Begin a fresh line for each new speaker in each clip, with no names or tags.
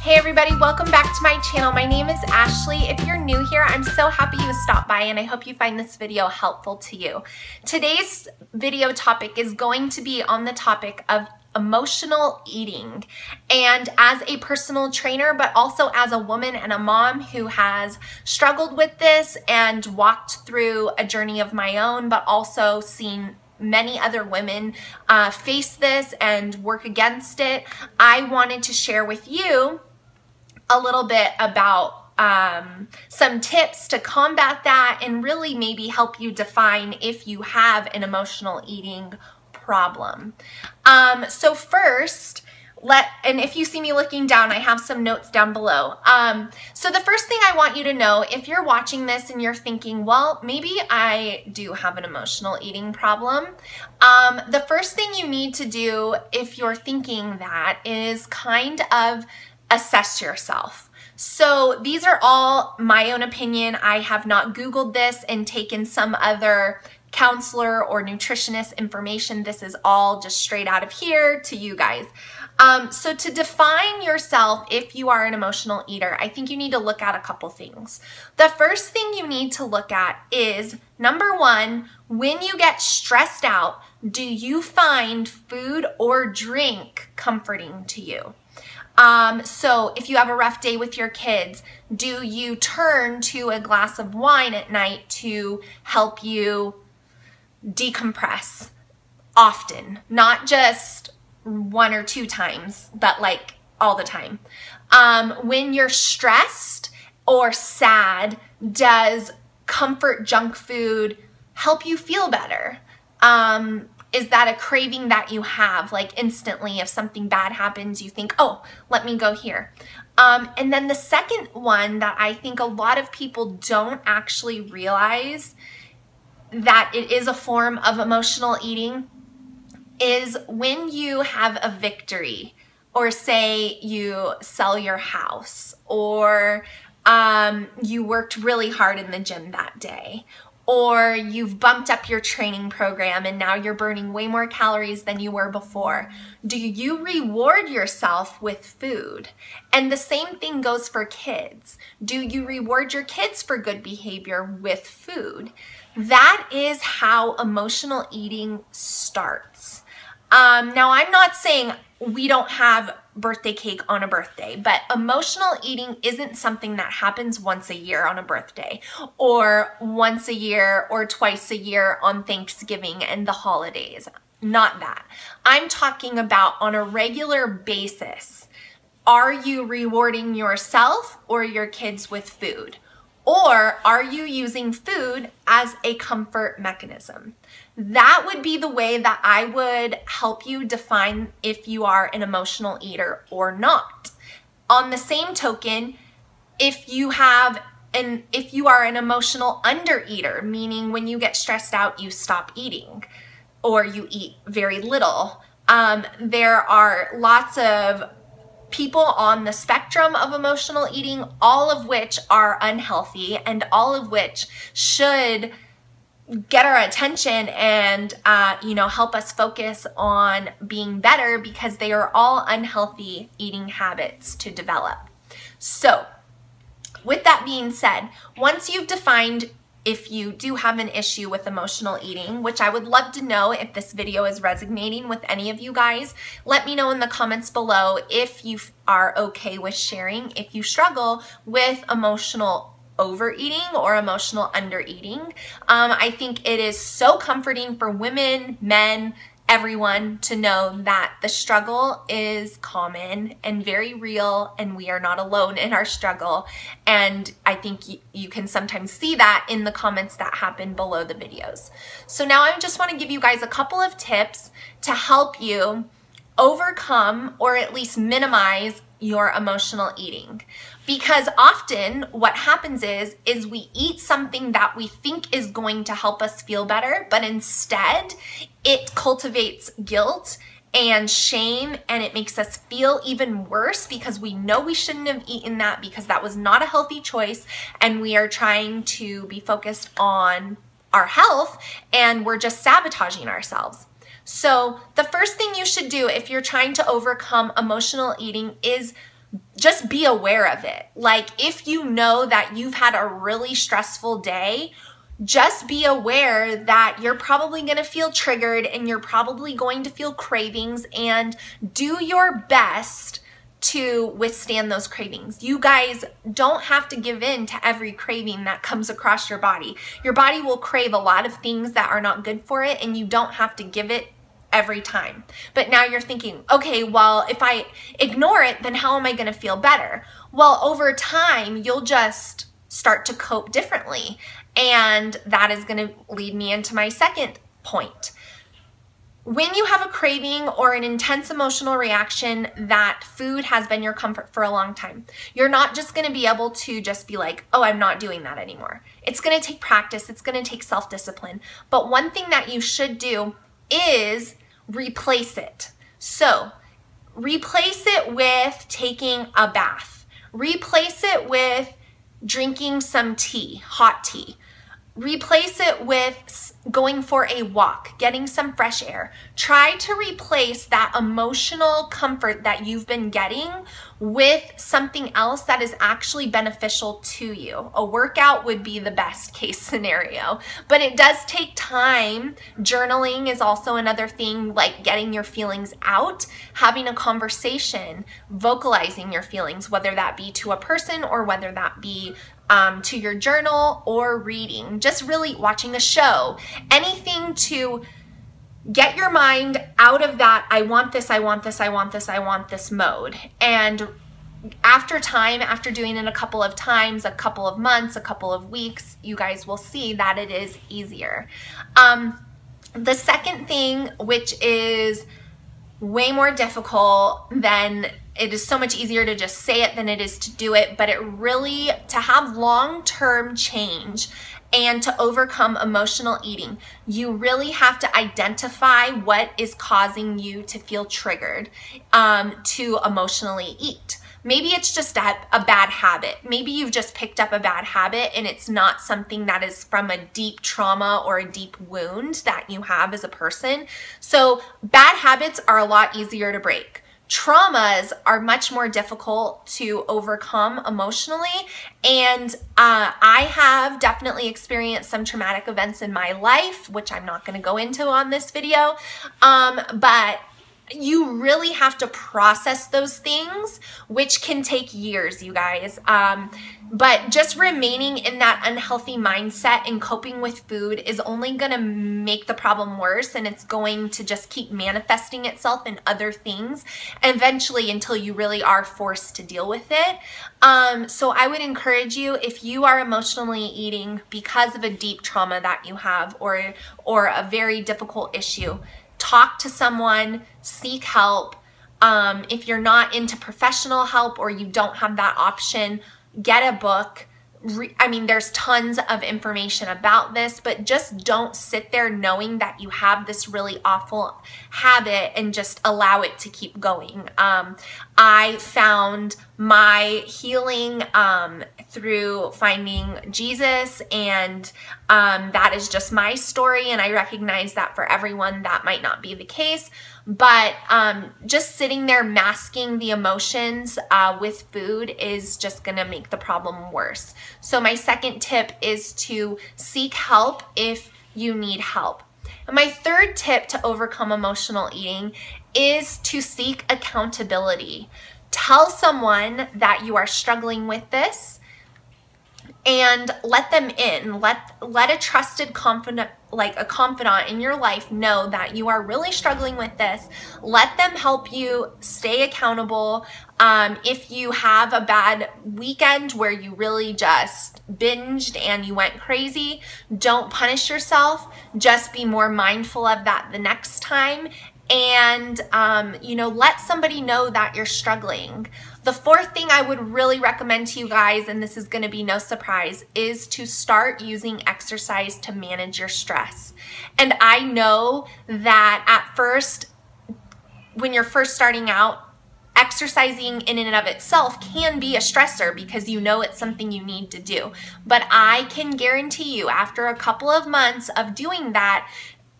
Hey everybody, welcome back to my channel. My name is Ashley. If you're new here, I'm so happy you stopped by and I hope you find this video helpful to you. Today's video topic is going to be on the topic of emotional eating. And as a personal trainer, but also as a woman and a mom who has struggled with this and walked through a journey of my own, but also seen many other women face this and work against it, I wanted to share with you a little bit about some tips to combat that and really maybe help you define if you have an emotional eating problem. So first, and if you see me looking down, I have some notes down below. So the first thing I want you to know, if you're watching this and you're thinking, well, maybe I do have an emotional eating problem, the first thing you need to do if you're thinking that is kind of assess yourself. So these are all my own opinion. I have not Googled this and taken some other counselor or nutritionist information. This is all just straight out of here to you guys. So to define yourself, if you are an emotional eater, I think you need to look at a couple things. The first thing you need to look at is, number one, when you get stressed out, do you find food or drink comforting to you? So if you have a rough day with your kids, do you turn to a glass of wine at night to help you decompress often? Not just one or two times, but like all the time. When you're stressed or sad, does comfort junk food help you feel better? Is that a craving that you have, like instantly if something bad happens, you think, oh, let me go here. And then the second one that I think a lot of people don't actually realize that it is a form of emotional eating is when you have a victory, or say you sell your house, or you worked really hard in the gym that day, or you've bumped up your training program and now you're burning way more calories than you were before. Do you reward yourself with food? And the same thing goes for kids. Do you reward your kids for good behavior with food? That is how emotional eating starts. Now, I'm not saying we don't have birthday cake on a birthday, but emotional eating isn't something that happens once a year on a birthday, or once a year or twice a year on Thanksgiving and the holidays. Not that. I'm talking about on a regular basis. Are you rewarding yourself or your kids with food? Or are you using food as a comfort mechanism? That would be the way that I would help you define if you are an emotional eater or not. On the same token, if you are an emotional undereater, meaning when you get stressed out, you stop eating or you eat very little, there are lots of people on the spectrum of emotional eating, all of which are unhealthy and all of which should get our attention and help us focus on being better, because they are all unhealthy eating habits to develop. So with that being said, once you've defined if you do have an issue with emotional eating, which I would love to know if this video is resonating with any of you guys, let me know in the comments below if you are okay with sharing if you struggle with emotional overeating or emotional undereating. I think it is so comforting for women, men, everyone to know that the struggle is common and very real, and we are not alone in our struggle. And I think you can sometimes see that in the comments that happen below the videos. So now I just want to give you guys a couple of tips to help you overcome or at least minimize your emotional eating. Because often what happens is we eat something that we think is going to help us feel better, but instead it cultivates guilt and shame, and it makes us feel even worse because we know we shouldn't have eaten that because that was not a healthy choice, and we are trying to be focused on our health and we're just sabotaging ourselves. So the first thing you should do if you're trying to overcome emotional eating is just be aware of it. Like if you know that you've had a really stressful day, just be aware that you're probably going to feel triggered and you're probably going to feel cravings, and do your best to withstand those cravings. You guys don't have to give in to every craving that comes across your body. Your body will crave a lot of things that are not good for it, and you don't have to give it every time. But now you're thinking, okay, well, if I ignore it, then how am I going to feel better? Well, over time, you'll just start to cope differently. And that is going to lead me into my second point. When you have a craving or an intense emotional reaction that food has been your comfort for a long time, you're not just going to be able to just be like, oh, I'm not doing that anymore. It's going to take practice. It's going to take self-discipline. But one thing that you should do is replace it. So replace it with taking a bath. Replace it with drinking some tea, hot tea. Replace it with going for a walk, getting some fresh air. Try to replace that emotional comfort that you've been getting with something else that is actually beneficial to you. A workout would be the best case scenario, but it does take time. Journaling is also another thing, like getting your feelings out, having a conversation, vocalizing your feelings, whether that be to a person or whether that be to your journal or reading, just really watching a show, anything to get your mind out of that I want this, I want this, I want this, I want this mode. And after time, after doing it a couple of times, a couple of months, a couple of weeks, you guys will see that it is easier. The second thing, which is way more difficult than it is, so much easier to just say it than it is to do it, but it really, to have long-term change and to overcome emotional eating, you really have to identify what is causing you to feel triggered to emotionally eat. Maybe it's just a bad habit. Maybe you've just picked up a bad habit and it's not something that is from a deep trauma or a deep wound that you have as a person. So bad habits are a lot easier to break. Traumas are much more difficult to overcome emotionally, and I have definitely experienced some traumatic events in my life, which I'm not going to go into on this video, but you really have to process those things, which can take years, you guys. But just remaining in that unhealthy mindset and coping with food is only going to make the problem worse, and it's going to just keep manifesting itself in other things eventually until you really are forced to deal with it. So I would encourage you, if you are emotionally eating because of a deep trauma that you have or a very difficult issue, talk to someone, seek help. If you're not into professional help or you don't have that option, get a book. I mean, there's tons of information about this, but just don't sit there knowing that you have this really awful habit and just allow it to keep going. I found my healing through finding Jesus, and that is just my story, and I recognize that for everyone that might not be the case. But just sitting there masking the emotions with food is just gonna make the problem worse. So my second tip is to seek help if you need help. And my third tip to overcome emotional eating is to seek accountability. Tell someone that you are struggling with this and let them in. Let a trusted confidant, like a confidant in your life, know that you are really struggling with this. Let them help you stay accountable. If you have a bad weekend where you really just binged and you went crazy, don't punish yourself. Just be more mindful of that the next time. And, you know, let somebody know that you're struggling. The fourth thing I would really recommend to you guys, and this is going to be no surprise, is to start using exercise to manage your stress. And I know that at first, when you're first starting out, exercising in and of itself can be a stressor because you know it's something you need to do. But I can guarantee you, after a couple of months of doing that,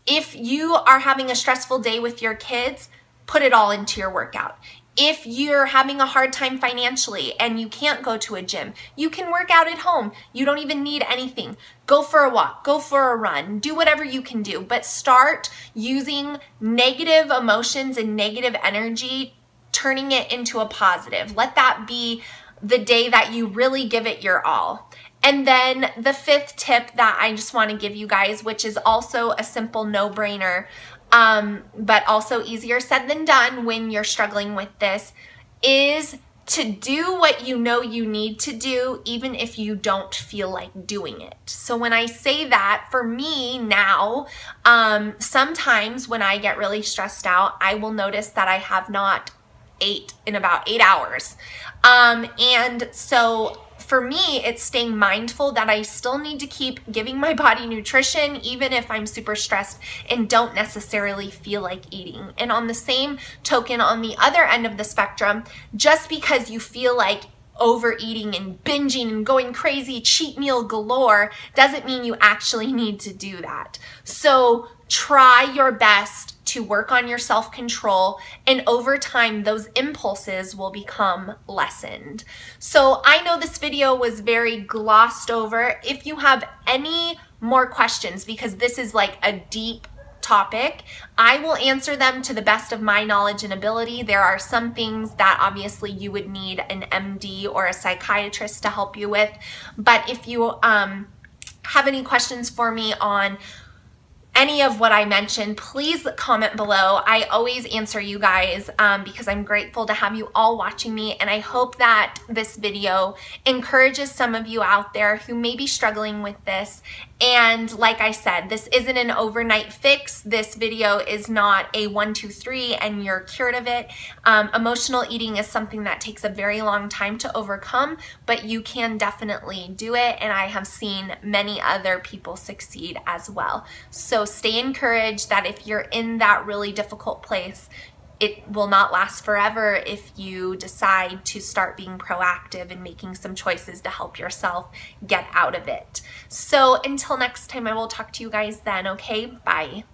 if you are having a stressful day with your kids, put it all into your workout. If you're having a hard time financially and you can't go to a gym, you can work out at home. You don't even need anything. Go for a walk, go for a run, do whatever you can do, but start using negative emotions and negative energy, turning it into a positive. Let that be the day that you really give it your all. And then the fifth tip that I just want to give you guys, which is also a simple no-brainer, but also easier said than done when you're struggling with this, is to do what you know you need to do, even if you don't feel like doing it. So when I say that, for me now, sometimes when I get really stressed out, I will notice that I have not ate in about 8 hours. And so for me, it's staying mindful that I still need to keep giving my body nutrition, even if I'm super stressed and don't necessarily feel like eating. And on the same token, on the other end of the spectrum, just because you feel like overeating and binging and going crazy, cheat meal galore, doesn't mean you actually need to do that. So try your best to work on your self-control, and over time those impulses will become lessened. So I know this video was very glossed over. If you have any more questions, because this is like a deep topic, I will answer them to the best of my knowledge and ability. There are some things that obviously you would need an MD or a psychiatrist to help you with, but if you have any questions for me on any of what I mentioned, please comment below. I always answer you guys because I'm grateful to have you all watching me, and I hope that this video encourages some of you out there who may be struggling with this. And like I said, this isn't an overnight fix. This video is not a 1, 2, 3 and you're cured of it. Emotional eating is something that takes a very long time to overcome, but you can definitely do it, and I have seen many other people succeed as well. So stay encouraged that if you're in that really difficult place, it will not last forever if you decide to start being proactive and making some choices to help yourself get out of it. So until next time, I will talk to you guys then, okay? Bye.